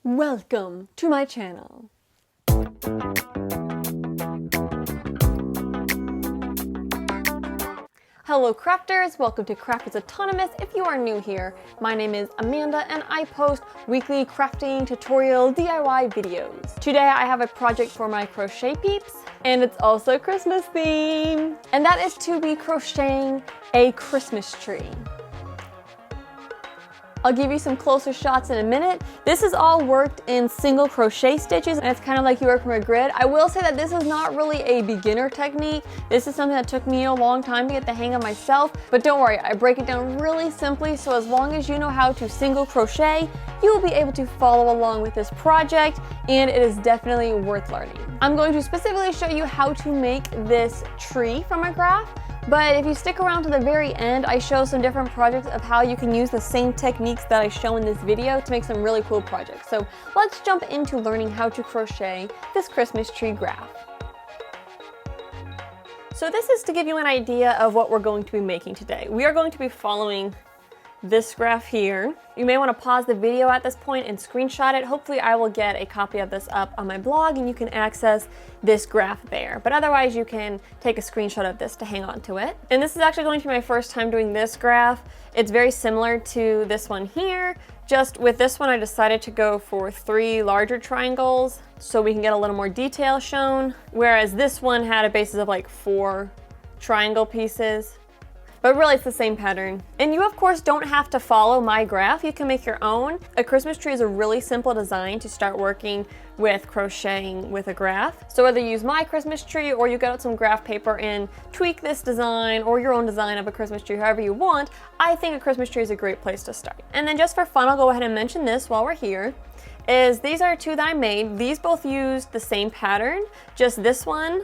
Welcome to my channel. Hello crafters, welcome to Craft is Autonomous. If you are new here, my name is Amanda and I post weekly crafting tutorial DIY videos. Today I have a project for my crochet peeps and it's also Christmas theme. And that is to be crocheting a Christmas tree. I'll give you some closer shots in a minute. This is all worked in single crochet stitches and it's kind of like you work from a grid. I will say that this is not really a beginner technique. This is something that took me a long time to get the hang of myself, but don't worry, I break it down really simply, so as long as you know how to single crochet, you will be able to follow along with this project, and it is definitely worth learning. I'm going to specifically show you how to make this tree from a graph. But if you stick around to the very end, I show some different projects of how you can use the same techniques that I show in this video to make some really cool projects. So let's jump into learning how to crochet this Christmas tree graph. So this is to give you an idea of what we're going to be making today. We are going to be following this graph here. You may want to pause the video at this point and screenshot it. Hopefully I will get a copy of this up on my blog and you can access this graph there. But otherwise you can take a screenshot of this to hang on to it. And this is actually going to be my first time doing this graph. It's very similar to this one here. Just with this one I decided to go for 3 larger triangles so we can get a little more detail shown. Whereas this one had a basis of like 4 triangle pieces. But really it's the same pattern. And you of course don't have to follow my graph, you can make your own. A Christmas tree is a really simple design to start working with crocheting with a graph. So whether you use my Christmas tree or you get out some graph paper and tweak this design or your own design of a Christmas tree, however you want, I think a Christmas tree is a great place to start. And then just for fun, I'll go ahead and mention this while we're here, is these are 2 that I made. These both used the same pattern, just this one,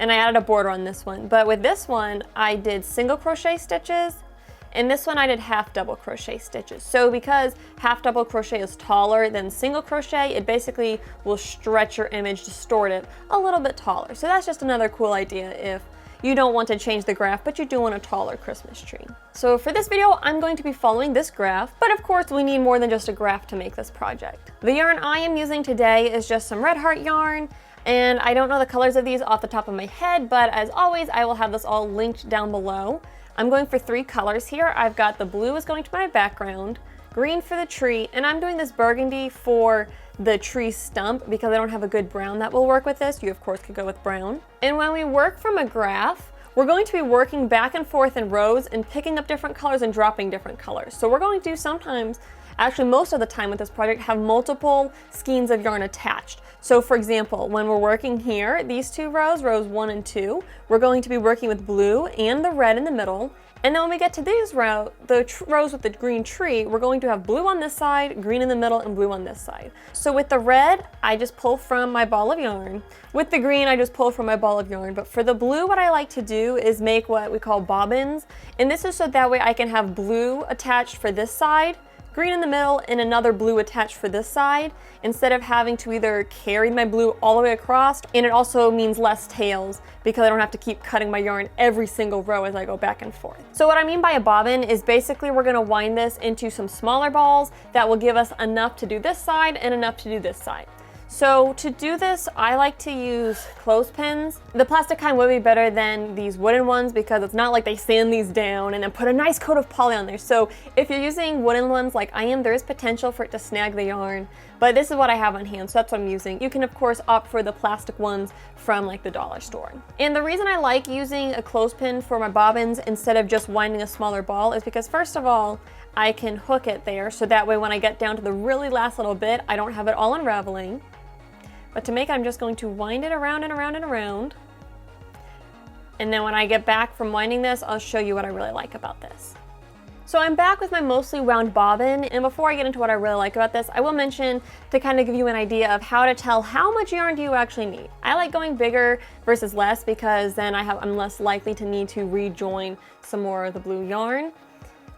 and I added a border on this one. But with this one, I did single crochet stitches, and this one I did half double crochet stitches. So because half double crochet is taller than single crochet, it basically will stretch your image, distort it a little bit taller. So that's just another cool idea if you don't want to change the graph, but you do want a taller Christmas tree. So for this video, I'm going to be following this graph, but of course we need more than just a graph to make this project. The yarn I am using today is just some Red Heart yarn, and I don't know the colors of these off the top of my head, but as always, I will have this all linked down below. I'm going for 3 colors here. I've got the blue is going to my background, green for the tree, and I'm doing this burgundy for the tree stump because I don't have a good brown that will work with this. You of course could go with brown. And when we work from a graph, we're going to be working back and forth in rows and picking up different colors and dropping different colors. So we're going to sometimes, actually most of the time with this project, have multiple skeins of yarn attached. So for example, when we're working here, these 2 rows, rows 1 and 2, we're going to be working with blue and the red in the middle. And then when we get to these rows, rows with the green tree, we're going to have blue on this side, green in the middle, and blue on this side. So with the red, I just pull from my ball of yarn. With the green, I just pull from my ball of yarn. But for the blue, what I like to do is make what we call bobbins. And this is so that way I can have blue attached for this side, green in the middle, and another blue attached for this side, instead of having to either carry my blue all the way across, and it also means less tails because I don't have to keep cutting my yarn every single row as I go back and forth. So what I mean by a bobbin is basically we're gonna wind this into some smaller balls that will give us enough to do this side and enough to do this side. So to do this, I like to use clothespins. The plastic kind would be better than these wooden ones because it's not like they sand these down and then put a nice coat of poly on there. So if you're using wooden ones like I am, there is potential for it to snag the yarn, but this is what I have on hand, so that's what I'm using. You can of course opt for the plastic ones from like the dollar store. And the reason I like using a clothespin for my bobbins instead of just winding a smaller ball is because first of all, I can hook it there, so that way when I get down to the really last little bit, I don't have it all unraveling. But to make it, I'm just going to wind it around and around and around. And then when I get back from winding this, I'll show you what I really like about this. So I'm back with my mostly wound bobbin, and before I get into what I really like about this, I will mention to kind of give you an idea of how to tell how much yarn do you actually need. I like going bigger versus less because then I'm less likely to need to rejoin some more of the blue yarn.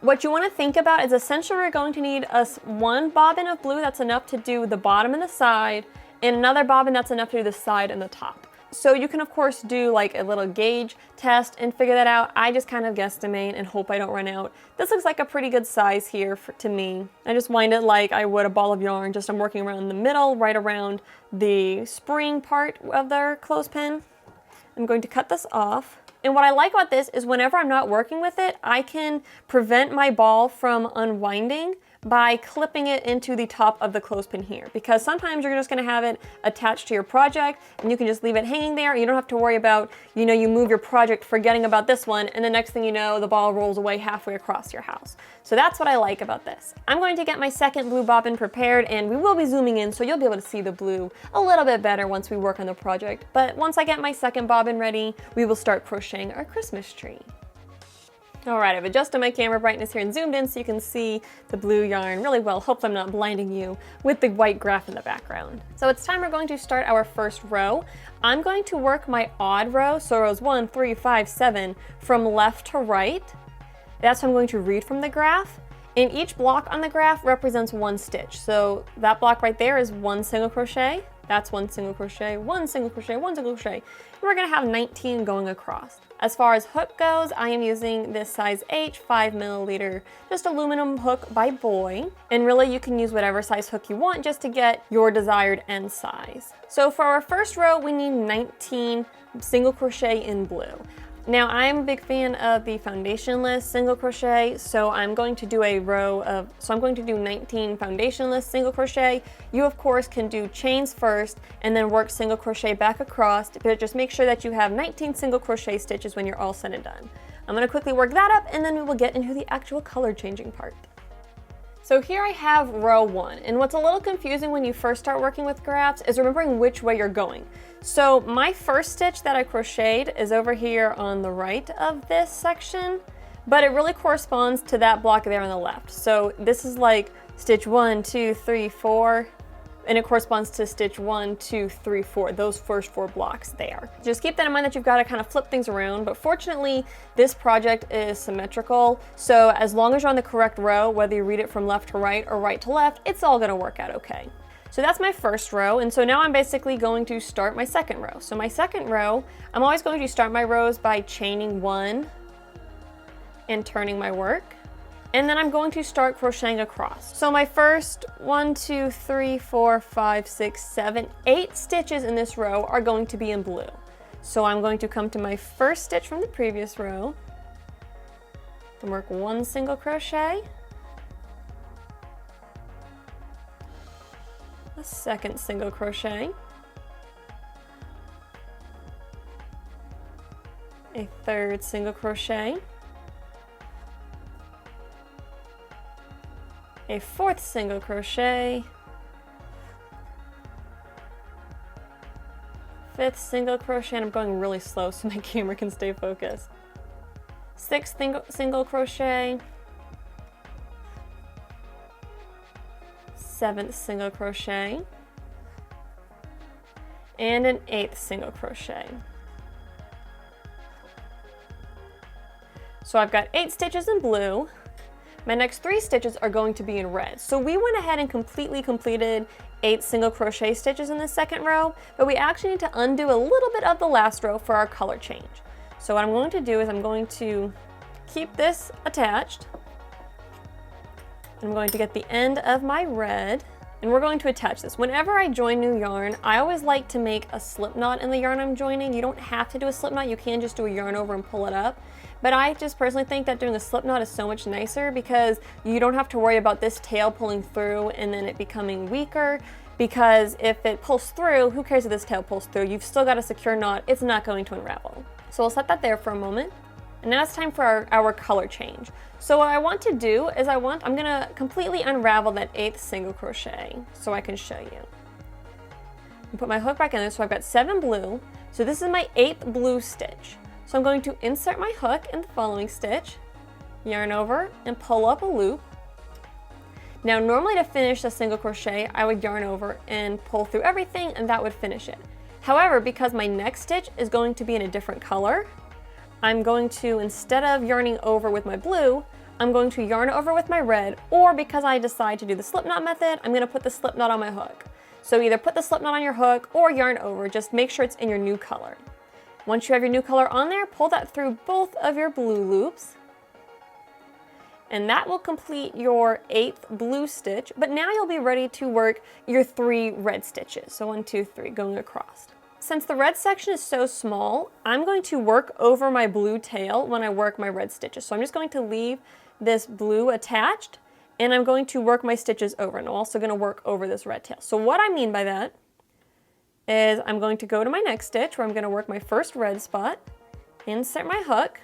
What you want to think about is essentially we're going to need one bobbin of blue that's enough to do the bottom and the side, and another bobbin that's enough to do the side and the top. So you can of course do like a little gauge test and figure that out. I just kind of guesstimate and hope I don't run out. This looks like a pretty good size here to me. I just wind it like I would a ball of yarn, just I'm working around the middle, right around the spring part of their clothespin. I'm going to cut this off. And what I like about this is whenever I'm not working with it, I can prevent my ball from unwinding by clipping it into the top of the clothespin here, because sometimes you're just going to have it attached to your project and you can just leave it hanging there. You don't have to worry about, you know, you move your project forgetting about this one and the next thing you know, the ball rolls away halfway across your house. So that's what I like about this. I'm going to get my second blue bobbin prepared, and we will be zooming in so you'll be able to see the blue a little bit better once we work on the project. But once I get my second bobbin ready, we will start crocheting our Christmas tree. Alright, I've adjusted my camera brightness here and zoomed in so you can see the blue yarn really well. Hope I'm not blinding you with the white graph in the background. So it's time we're going to start our first row. I'm going to work my odd row, so rows 1, 3, 5, 7, from left to right. That's what I'm going to read from the graph. And each block on the graph represents one stitch. So that block right there is 1 single crochet. That's 1 single crochet, 1 single crochet, 1 single crochet. And we're gonna have 19 going across. As far as hook goes, I am using this size H 5 milliliter, just aluminum hook by Boy. And really you can use whatever size hook you want just to get your desired end size. So for our first row, we need 19 single crochet in blue. Now I'm a big fan of the foundationless single crochet, so I'm going to do a row of, I'm going to do 19 foundationless single crochet. You of course can do chains first and then work single crochet back across, but just make sure that you have 19 single crochet stitches when you're all said and done. I'm going to quickly work that up and then we will get into the actual color changing part. So here I have row 1, and what's a little confusing when you first start working with graphs is remembering which way you're going. So my first stitch that I crocheted is over here on the right of this section, but it really corresponds to that block there on the left. So this is like stitch 1, 2, 3, 4, and it corresponds to stitch 1, 2, 3, 4, those first 4 blocks there. Just keep that in mind that you've got to kind of flip things around, but fortunately this project is symmetrical, so as long as you're on the correct row, whether you read it from left to right or right to left, it's all going to work out okay. So that's my first row, and so now I'm basically going to start my second row. So my second row, I'm always going to start my rows by chaining 1 and turning my work. And then I'm going to start crocheting across. So my first 1, 2, 3, 4, 5, 6, 7, 8 stitches in this row are going to be in blue. So I'm going to come to my first stitch from the previous row and work 1 single crochet, a second single crochet, a third single crochet, a fourth single crochet, fifth single crochet, and I'm going really slow so my camera can stay focused, sixth single crochet, seventh single crochet, and an 8th single crochet. So I've got 8 stitches in blue. My next 3 stitches are going to be in red. So we went ahead and completely completed 8 single crochet stitches in the second row, but we actually need to undo a little bit of the last row for our color change. So what I'm going to do is I'm going to keep this attached. I'm going to get the end of my red, and we're going to attach this. Whenever I join new yarn, I always like to make a slip knot in the yarn I'm joining. You don't have to do a slip knot, you can just do a yarn over and pull it up. But I just personally think that doing a slip knot is so much nicer because you don't have to worry about this tail pulling through and then it becoming weaker, because if it pulls through, who cares if this tail pulls through? You've still got a secure knot, it's not going to unravel. So we'll set that there for a moment. And now it's time for our color change. So what I want to do is I'm gonna completely unravel that 8th single crochet so I can show you. And put my hook back in there, so I've got 7 blue. So this is my 8th blue stitch. So I'm going to insert my hook in the following stitch, yarn over, and pull up a loop. Now normally to finish a single crochet, I would yarn over and pull through everything and that would finish it. However, because my next stitch is going to be in a different color, I'm going to, instead of yarning over with my blue, I'm going to yarn over with my red, or because I decide to do the slip knot method, I'm going to put the slip knot on my hook. So either put the slip knot on your hook or yarn over, just make sure it's in your new color. Once you have your new color on there, pull that through both of your blue loops. And that will complete your 8th blue stitch, but now you'll be ready to work your 3 red stitches. So 1, 2, 3, going across. Since the red section is so small, I'm going to work over my blue tail when I work my red stitches. So I'm just going to leave this blue attached, and I'm going to work my stitches over, and I'm also going to work over this red tail. So what I mean by that is I'm going to go to my next stitch where I'm going to work my first red spot, insert my hook,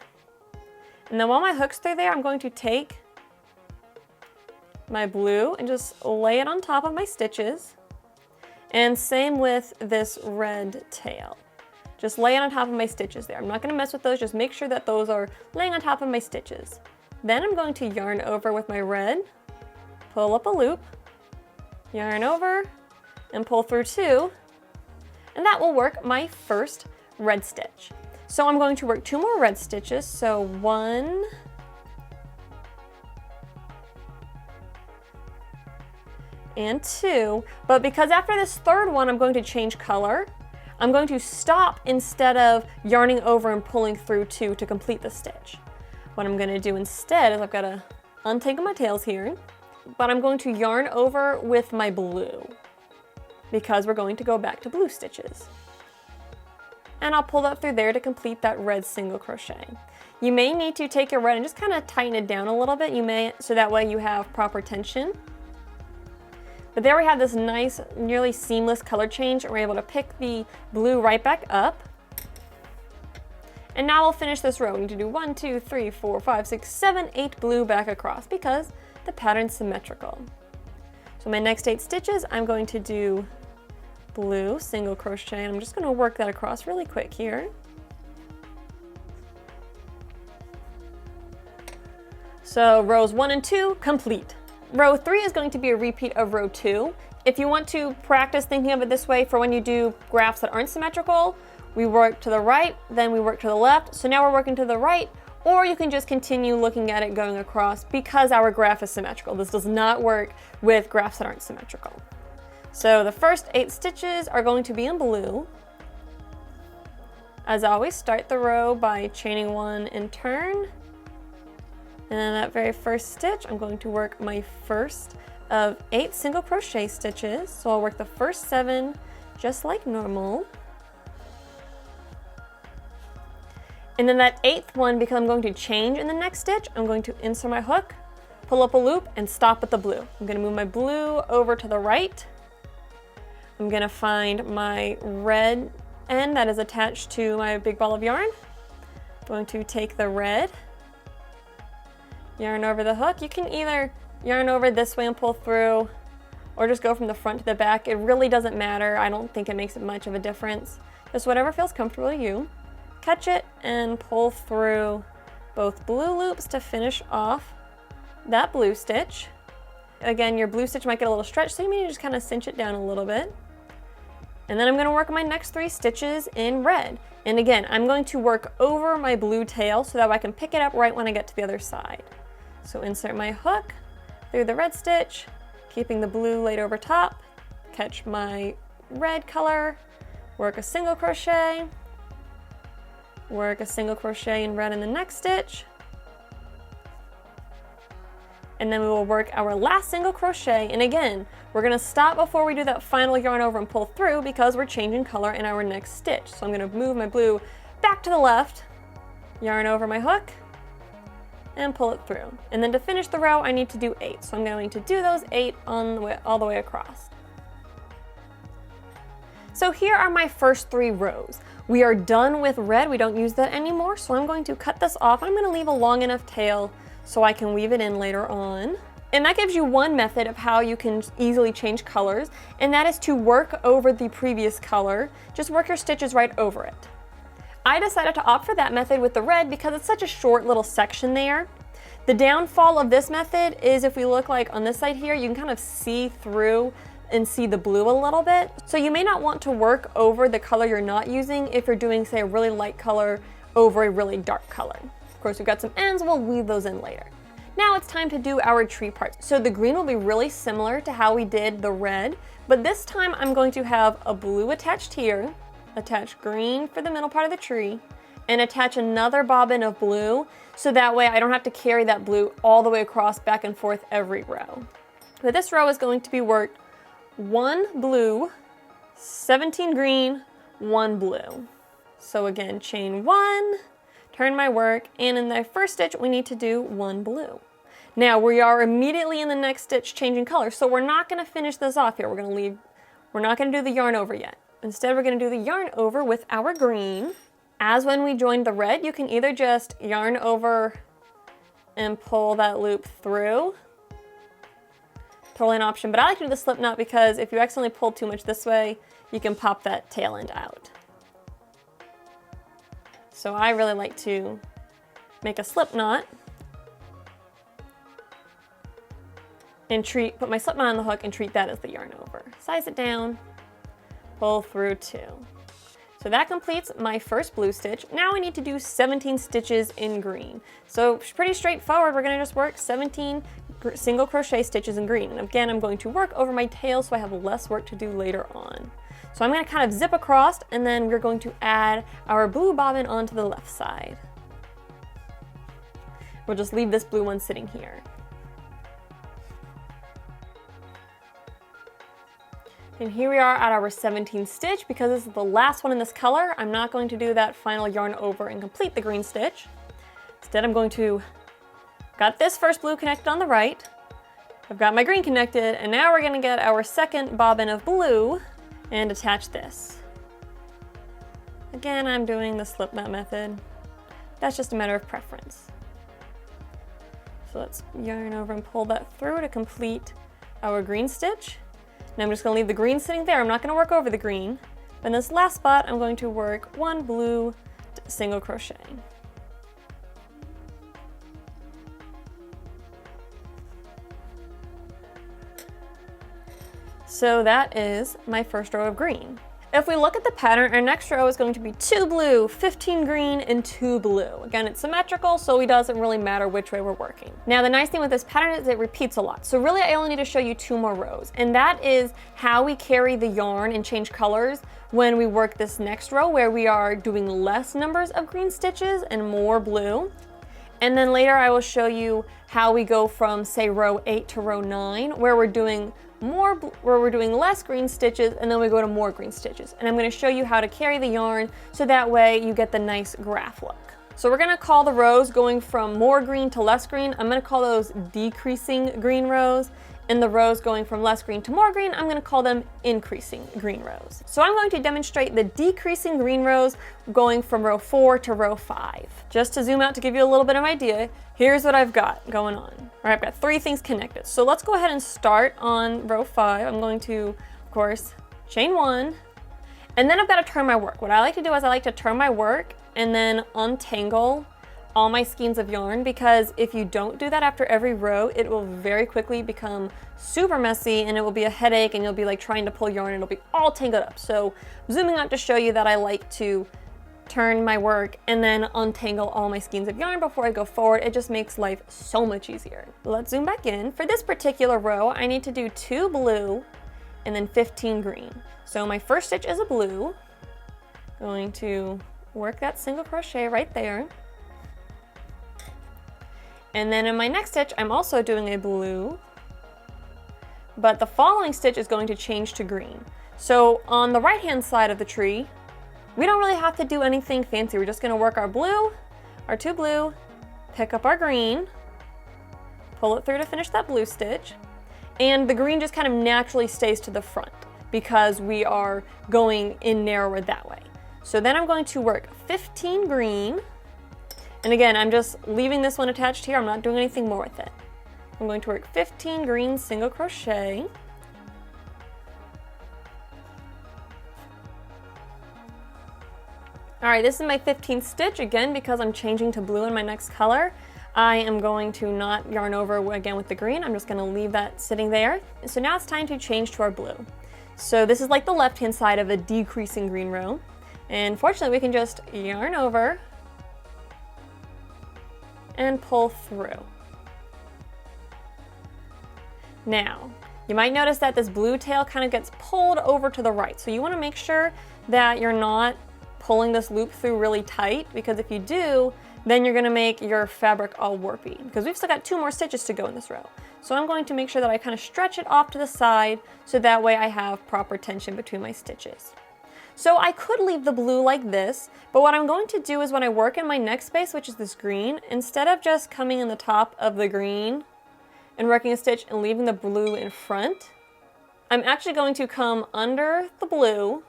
and then while my hook's through there, I'm going to take my blue and just lay it on top of my stitches. And same with this red tail. Just lay it on top of my stitches there. I'm not going to mess with those, just make sure that those are laying on top of my stitches. Then I'm going to yarn over with my red, pull up a loop, yarn over, and pull through 2, and that will work my first red stitch. So I'm going to work 2 more red stitches, so 1, and 2, but because after this third one I'm going to change color, I'm going to stop instead of yarning over and pulling through 2 to complete the stitch. What I'm going to do instead is I've got to untangle my tails here, but I'm going to yarn over with my blue because we're going to go back to blue stitches. And I'll pull that through there to complete that red single crochet. You may need to take your red and just kind of tighten it down a little bit, so that way you have proper tension. But there we have this nice, nearly seamless color change, and we're able to pick the blue right back up. And now we'll finish this row. We need to do 1, 2, 3, 4, 5, 6, 7, 8 blue back across because the pattern's symmetrical. So my next 8 stitches, I'm going to do blue single crochet, and I'm just going to work that across really quick here. So rows 1 and 2 complete. Row 3 is going to be a repeat of row 2. If you want to practice thinking of it this way for when you do graphs that aren't symmetrical, we work to the right, then we work to the left. So now we're working to the right, or you can just continue looking at it going across because our graph is symmetrical. This does not work with graphs that aren't symmetrical. So the first 8 stitches are going to be in blue. As always, start the row by chaining 1 and turn. And in that very first stitch, I'm going to work my first of 8 single crochet stitches. So I'll work the first 7 just like normal. And then that 8th one, because I'm going to change in the next stitch, I'm going to insert my hook, pull up a loop, and stop at the blue. I'm going to move my blue over to the right. I'm going to find my red end that is attached to my big ball of yarn. I'm going to take the red, yarn over the hook. You can either yarn over this way and pull through, or just go from the front to the back. It really doesn't matter. I don't think it makes much of a difference. Just whatever feels comfortable to you. Catch it and pull through both blue loops to finish off that blue stitch. Again, your blue stitch might get a little stretched, so you may just kind of cinch it down a little bit. And then I'm going to work my next 3 stitches in red. And again, I'm going to work over my blue tail so that I can pick it up right when I get to the other side. So insert my hook through the red stitch, keeping the blue laid over top, catch my red color, work a single crochet, work a single crochet in red in the next stitch, and then we will work our last single crochet. And again, we're going to stop before we do that final yarn over and pull through because we're changing color in our next stitch. So I'm going to move my blue back to the left, yarn over my hook, and pull it through. And then to finish the row, I need to do 8. So I'm going to do those 8 all the way across. So here are my first 3 rows. We are done with red. We don't use that anymore. So I'm going to cut this off. I'm going to leave a long enough tail so I can weave it in later on. And that gives you one method of how you can easily change colors, and that is to work over the previous color. Just work your stitches right over it. I decided to opt for that method with the red because it's such a short little section there. The downfall of this method is if we look like on this side here, you can kind of see through and see the blue a little bit. So you may not want to work over the color you're not using if you're doing, say, a really light color over a really dark color. Of course, we've got some ends, we'll weave those in later. Now it's time to do our tree parts. So the green will be really similar to how we did the red, But this time I'm going to have a blue attached here, attach green for the middle part of the tree, and attach another bobbin of blue, so that way I don't have to carry that blue all the way across back and forth every row. But this row is going to be worked 1 blue, 17 green, 1 blue. So again, chain 1, turn my work, and in the first stitch we need to do 1 blue. Now we are immediately in the next stitch changing color, so we're not going to finish this off here. We're not going to do the yarn over yet. Instead, we're going to do the yarn over with our green. As when we joined the red, you can either just yarn over and pull that loop through. Totally an option, but I like to do the slip knot because if you accidentally pull too much this way, you can pop that tail end out. So I really like to make a slip knot and put my slip knot on the hook and treat that as the yarn over. Size it down, pull through 2. So that completes my first blue stitch. Now I need to do 17 stitches in green. So pretty straightforward. We're gonna just work 17 single crochet stitches in green. And again, I'm going to work over my tail so I have less work to do later on. So I'm gonna kind of zip across, and then we're going to add our blue bobbin onto the left side. We'll just leave this blue one sitting here. And here we are at our 17th stitch. Because this is the last one in this color, I'm not going to do that final yarn over and complete the green stitch. Instead, I'm going to, got this first blue connected on the right, I've got my green connected, and now we're gonna get our second bobbin of blue and attach this. Again, I'm doing the slip knot method. That's just a matter of preference. So let's yarn over and pull that through to complete our green stitch. Now I'm just going to leave the green sitting there. I'm not going to work over the green. In this last spot, I'm going to work 1 blue single crochet. So that is my first row of green. If we look at the pattern, our next row is going to be 2 blue, 15 green, and 2 blue. Again, it's symmetrical, so it doesn't really matter which way we're working. Now, the nice thing with this pattern is it repeats a lot. So really, I only need to show you 2 more rows, and that is how we carry the yarn and change colors when we work this next row, where we are doing less numbers of green stitches and more blue. And then later, I will show you how we go from, say, row 8 to row 9, where we're doing less green stitches, and then we go to more green stitches. And I'm going to show you how to carry the yarn so that way you get the nice graph look. So we're going to call the rows going from more green to less green, I'm going to call those decreasing green rows. And the rows going from less green to more green, I'm going to call them increasing green rows. So I'm going to demonstrate the decreasing green rows going from row 4 to row 5. Just to zoom out to give you a little bit of an idea, here's what I've got going on. All right, I've got 3 things connected. So let's go ahead and start on row 5. I'm going to, of course, chain 1, and then I've got to turn my work. What I like to do is I like to turn my work and then untangle all my skeins of yarn, because if you don't do that after every row, it will very quickly become super messy and it will be a headache, and you'll be like trying to pull yarn and it'll be all tangled up. So zooming out to show you that I like to turn my work and then untangle all my skeins of yarn before I go forward. It just makes life so much easier. Let's zoom back in. For this particular row, I need to do 2 blue and then 15 green. So my first stitch is a blue. Going to work that single crochet right there. And then in my next stitch, I'm also doing a blue, but the following stitch is going to change to green. So on the right-hand side of the tree, we don't really have to do anything fancy. We're just gonna work our blue, our 2 blue, pick up our green, pull it through to finish that blue stitch, and the green just kind of naturally stays to the front because we are going in narrower that way. So then I'm going to work 15 green, and again, I'm just leaving this one attached here. I'm not doing anything more with it. I'm going to work 15 green single crochet. All right, this is my 15th stitch. Again, because I'm changing to blue in my next color, I am going to not yarn over again with the green. I'm just gonna leave that sitting there. So now it's time to change to our blue. So this is like the left-hand side of a decreasing green row. And fortunately, we can just yarn over and pull through. Now, You might notice that this blue tail kind of gets pulled over to the right. So you want to make sure that you're not pulling this loop through really tight, because if you do, then you're going to make your fabric all warpy, because we've still got 2 more stitches to go in this row. So I'm going to make sure that I kind of stretch it off to the side so that way I have proper tension between my stitches. So I could leave the blue like this, but what I'm going to do is when I work in my next space, which is this green, instead of just coming in the top of the green and working a stitch and leaving the blue in front, I'm actually going to come under the blue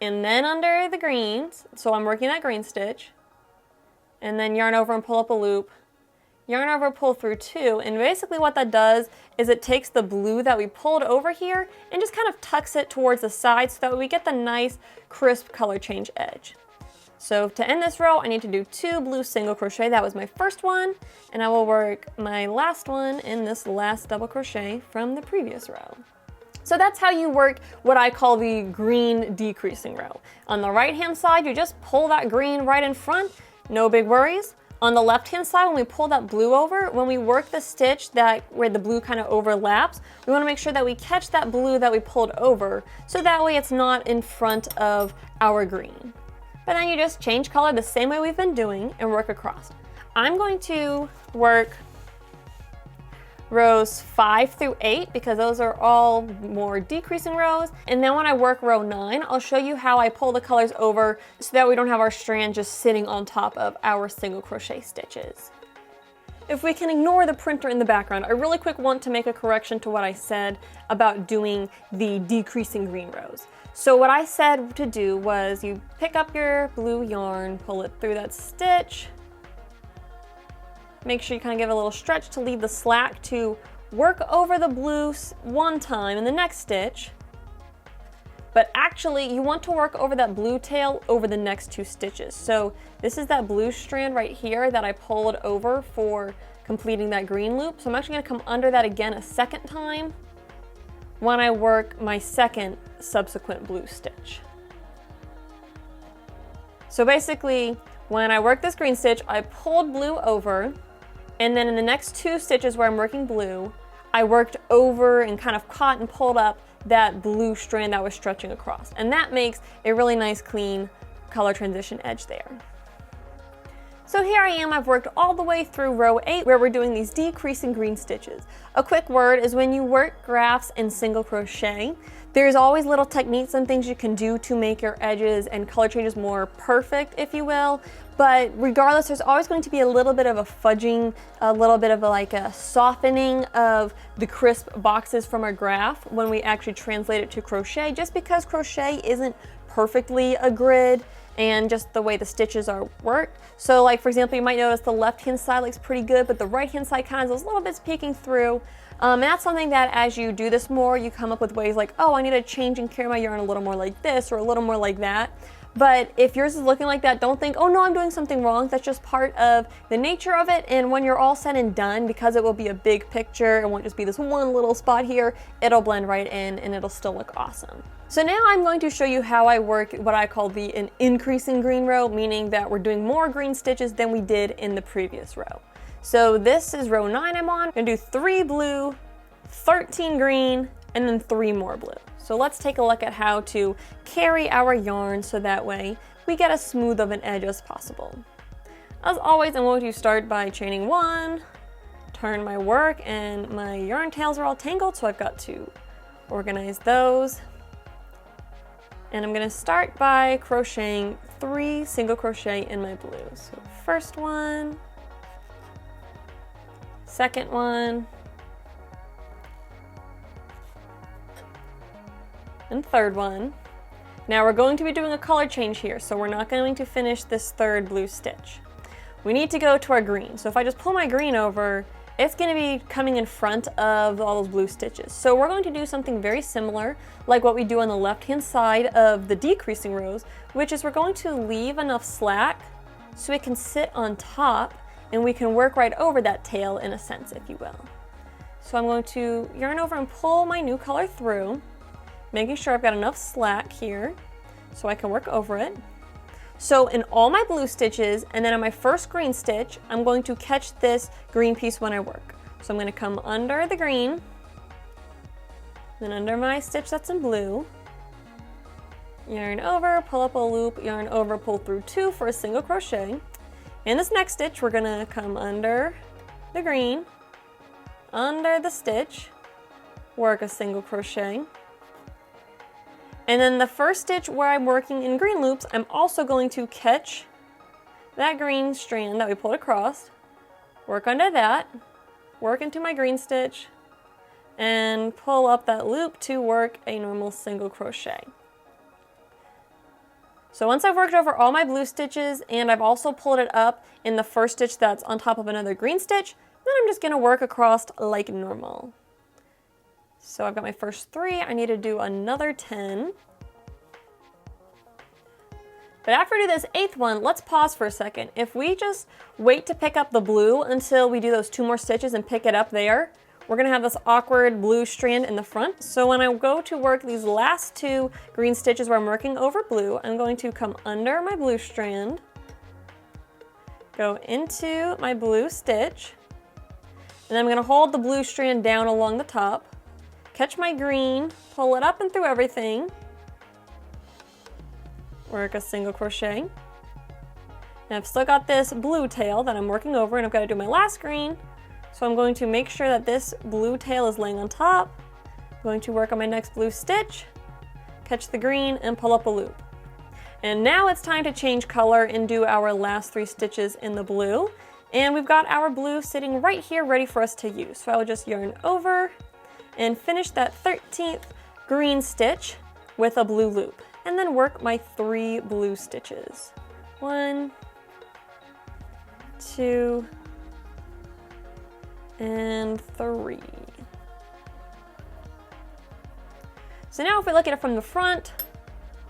and then under the greens. So I'm working that green stitch, and then yarn over and pull up a loop, yarn over, pull through 2, and basically what that does is it takes the blue that we pulled over here and just kind of tucks it towards the side so that we get the nice crisp color change edge. So to end this row, I need to do 2 blue single crochet. That was my first one, and I will work my last one in this last double crochet from the previous row. So that's how you work what I call the green decreasing row. On the right hand side, you just pull that green right in front, no big worries. On the left hand side, when we pull that blue over, when we work the stitch where the blue kind of overlaps, we want to make sure that we catch that blue that we pulled over, so that way it's not in front of our green. But then you just change color the same way we've been doing and work across. I'm going to work rows 5 through 8 because those are all more decreasing rows. And then when I work row 9, I'll show you how I pull the colors over so that we don't have our strand just sitting on top of our single crochet stitches. If we can ignore the printer in the background, I really quick want to make a correction to what I said about doing the decreasing green rows. So what I said to do was you pick up your blue yarn, pull it through that stitch, make sure you kind of give it a little stretch to leave the slack to work over the blue one time in the next stitch, but actually you want to work over that blue tail over the next 2 stitches. So this is that blue strand right here that I pulled over for completing that green loop. So I'm actually going to come under that again a second time when I work my second subsequent blue stitch. So basically, when I work this green stitch, I pulled blue over, and then in the next 2 stitches where I'm working blue, I worked over and kind of caught and pulled up that blue strand that was stretching across. And that makes a really nice clean color transition edge there. So here I am, I've worked all the way through row 8 where we're doing these decreasing green stitches. A quick word is when you work graphs in single crochet, there's always little techniques and things you can do to make your edges and color changes more perfect, if you will. But regardless, there's always going to be a little bit of a fudging, a little bit of a softening of the crisp boxes from our graph when we actually translate it to crochet, just because crochet isn't perfectly a grid and just the way the stitches are worked. So like for example, you might notice the left hand side looks pretty good, but the right hand side kind of has those little bits peeking through. And that's something that as you do this more, you come up with ways like, oh, I need to change and carry my yarn a little more like this or a little more like that. But if yours is looking like that, don't think, oh no, I'm doing something wrong. That's just part of the nature of it. And when you're all said and done, because it will be a big picture, it won't just be this one little spot here, it'll blend right in and it'll still look awesome. So now I'm going to show you how I work what I call an increasing green row, meaning that we're doing more green stitches than we did in the previous row. So this is row 9 I'm on. I'm gonna do 3 blue, 13 green, and then 3 more blue. So let's take a look at how to carry our yarn so that way we get as smooth of an edge as possible. As always, I'm going to start by chaining 1, turn my work, and my yarn tails are all tangled, so I've got to organize those. And I'm gonna start by crocheting 3 single crochet in my blue. So first one, second one, and third one. Now we're going to be doing a color change here, so we're not going to finish this third blue stitch. We need to go to our green. So if I just pull my green over, it's going to be coming in front of all those blue stitches. So we're going to do something very similar like what we do on the left hand side of the decreasing rows, which is we're going to leave enough slack so it can sit on top and we can work right over that tail in a sense, if you will. So I'm going to yarn over and pull my new color through, making sure I've got enough slack here so I can work over it. So in all my blue stitches, and then on my first green stitch, I'm going to catch this green piece when I work. So I'm going to come under the green, Then under my stitch that's in blue, yarn over, pull up a loop, yarn over, pull through 2 for a single crochet. In this next stitch, we're gonna come under the green, under the stitch, work a single crochet. And then the first stitch where I'm working in green loops, I'm also going to catch that green strand that we pulled across, work under that, work into my green stitch, and pull up that loop to work a normal single crochet. So once I've worked over all my blue stitches and I've also pulled it up in the first stitch that's on top of another green stitch, then I'm just gonna work across like normal. So I've got my first 3, I need to do another 10. But after I do this 8th one, let's pause for a second. If we just wait to pick up the blue until we do those 2 more stitches and pick it up there, we're gonna have this awkward blue strand in the front. So when I go to work these last 2 green stitches where I'm working over blue, I'm going to come under my blue strand, go into my blue stitch, and I'm gonna hold the blue strand down along the top, catch my green, pull it up and through everything, work a single crochet. And I've still got this blue tail that I'm working over, and I've got to do my last green. So I'm going to make sure that this blue tail is laying on top. I'm going to work on my next blue stitch, catch the green, and pull up a loop. And now it's time to change color and do our last 3 stitches in the blue. And we've got our blue sitting right here ready for us to use. So I will just yarn over and finish that 13th green stitch with a blue loop, and then work my 3 blue stitches. 1, 2, and 3. So now if we look at it from the front,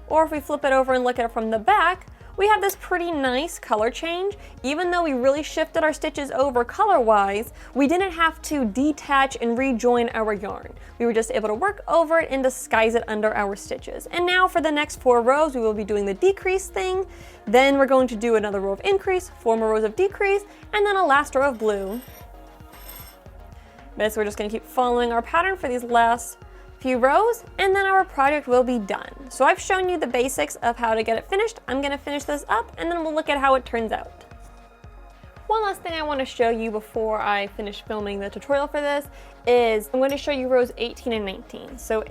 or if we flip it over and look at it from the back, we have this pretty nice color change. Even though we really shifted our stitches over color-wise, we didn't have to detach and rejoin our yarn. We were just able to work over it and disguise it under our stitches. And now for the next 4 rows, we will be doing the decrease thing. Then we're going to do another row of increase, 4 more rows of decrease, and then a last row of blue. So we're just gonna keep following our pattern for these last few rows, and then our project will be done. So I've shown you the basics of how to get it finished. I'm gonna finish this up, and then we'll look at how it turns out. One last thing I wanna show you before I finish filming the tutorial for this is I'm going to show you rows 18 and 19. So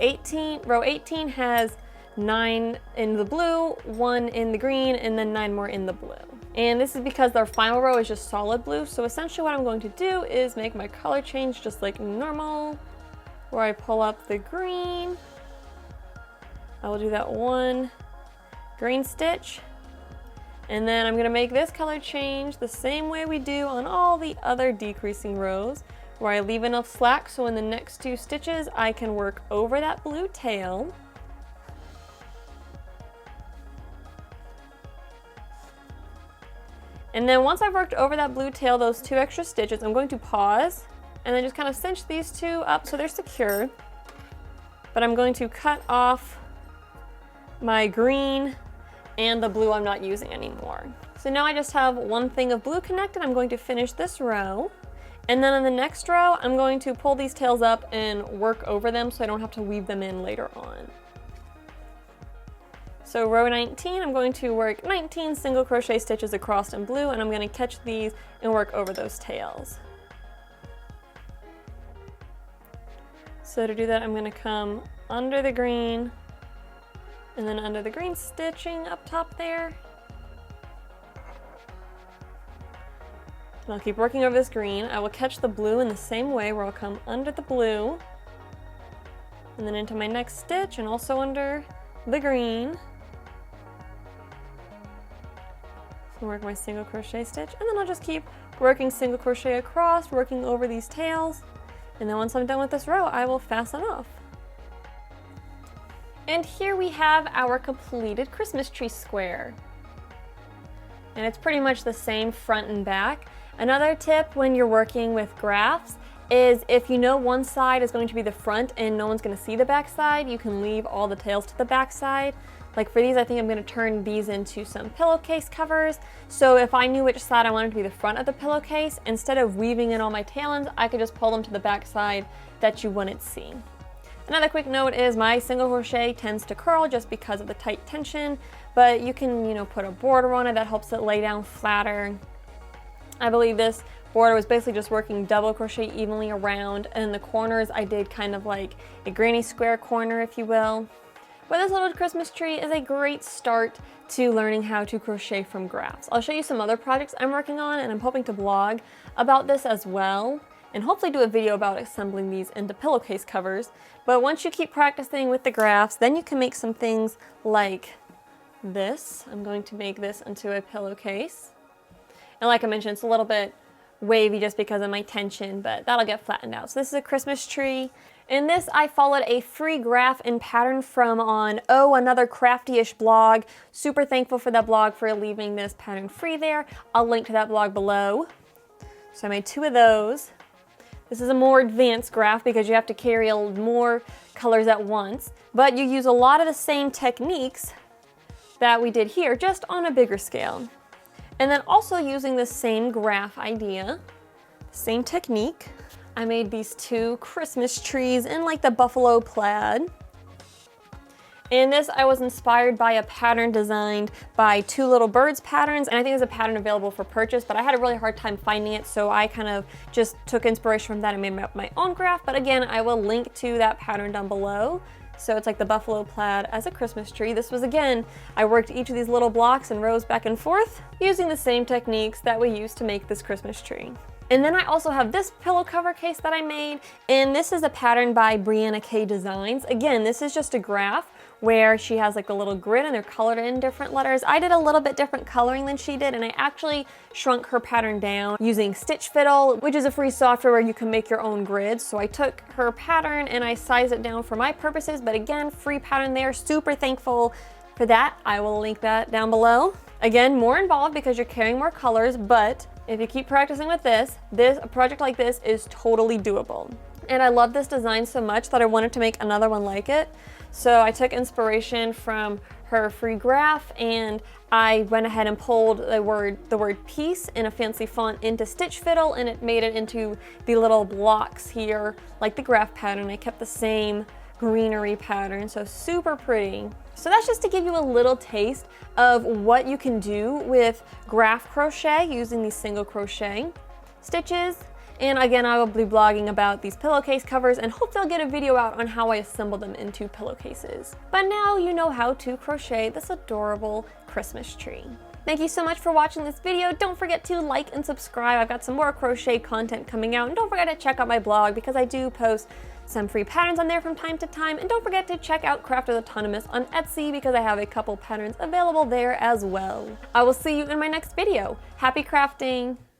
row 18 has 9 in the blue, 1 in the green, and then 9 more in the blue. And this is because our final row is just solid blue. So essentially what I'm going to do is make my color change just like normal, where I pull up the green. I will do that 1 green stitch. And then I'm gonna make this color change the same way we do on all the other decreasing rows, where I leave enough slack so in the next 2 stitches I can work over that blue tail. And then once I've worked over that blue tail, those 2 extra stitches, I'm going to pause and then just kind of cinch these 2 up so they're secure. But I'm going to cut off my green and the blue I'm not using anymore. So now I just have 1 thing of blue connected. I'm going to finish this row. And then in the next row, I'm going to pull these tails up and work over them so I don't have to weave them in later on. So row 19, I'm going to work 19 single crochet stitches across in blue, and I'm going to catch these and work over those tails. So to do that, I'm going to come under the green and then under the green stitching up top there. And I'll keep working over this green. I will catch the blue in the same way, where I'll come under the blue and then into my next stitch and also under the green. So work my single crochet stitch, and then I'll just keep working single crochet across, working over these tails. And then once I'm done with this row, I will fasten off. And here we have our completed Christmas tree square. And it's pretty much the same front and back. Another tip when you're working with graphs is if you know one side is going to be the front and no one's going to see the back side, you can leave all the tails to the back side. Like for these, I think I'm going to turn these into some pillowcase covers. So if I knew which side I wanted to be the front of the pillowcase, instead of weaving in all my tail ends, I could just pull them to the back side that you wouldn't see. Another quick note is my single crochet tends to curl just because of the tight tension, but you can, you know, put a border on it that helps it lay down flatter. I believe this border was basically just working double crochet evenly around, and in the corners I did kind of like a granny square corner, if you will. But this little Christmas tree is a great start to learning how to crochet from graphs. I'll show you some other projects I'm working on, and I'm hoping to blog about this as well, and hopefully do a video about assembling these into pillowcase covers. But once you keep practicing with the graphs, then you can make some things like this. I'm going to make this into a pillowcase. And like I mentioned, it's a little bit wavy just because of my tension, but that'll get flattened out. So this is a Christmas tree. In this, I followed a free graph and pattern from on another crafty-ish blog. Super thankful for that blog for leaving this pattern free there. I'll link to that blog below. So I made 2 of those. This is a more advanced graph because you have to carry more colors at once, but you use a lot of the same techniques that we did here, just on a bigger scale. And then also using the same graph idea, same technique, I made these 2 Christmas trees in like the buffalo plaid. In this, I was inspired by a pattern designed by 2 Little Birds patterns, and I think there's a pattern available for purchase, but I had a really hard time finding it, so I kind of just took inspiration from that and made my own graph. But again, I will link to that pattern down below. So it's like the buffalo plaid as a Christmas tree. This was, again, I worked each of these little blocks and rows back and forth using the same techniques that we used to make this Christmas tree. And then I also have this pillow cover case that I made, and this is a pattern by Brianna K Designs. Again, this is just a graph where she has like a little grid and they're colored in different letters. I did a little bit different coloring than she did, and I actually shrunk her pattern down using Stitch Fiddle, which is a free software where you can make your own grids. So I took her pattern and I sized it down for my purposes, but again, free pattern there. Super thankful for that. I will link that down below. Again, more involved because you're carrying more colors, but if you keep practicing with a project like this is totally doable. And I love this design so much that I wanted to make another one like it. So I took inspiration from her free graph, and I went ahead and pulled the word peace in a fancy font into Stitch Fiddle, and it made it into the little blocks here, like the graph pattern. I kept the same greenery pattern, so super pretty. So that's just to give you a little taste of what you can do with graph crochet using these single crochet stitches. And again, I will be blogging about these pillowcase covers, and hopefully I'll get a video out on how I assemble them into pillowcases. But now you know how to crochet this adorable Christmas tree. Thank you so much for watching this video. Don't forget to like and subscribe. I've got some more crochet content coming out, and don't forget to check out my blog because I do post some free patterns on there from time to time. And don't forget to check out Crafters Autonomous on Etsy because I have a couple patterns available there as well. I will see you in my next video. Happy crafting!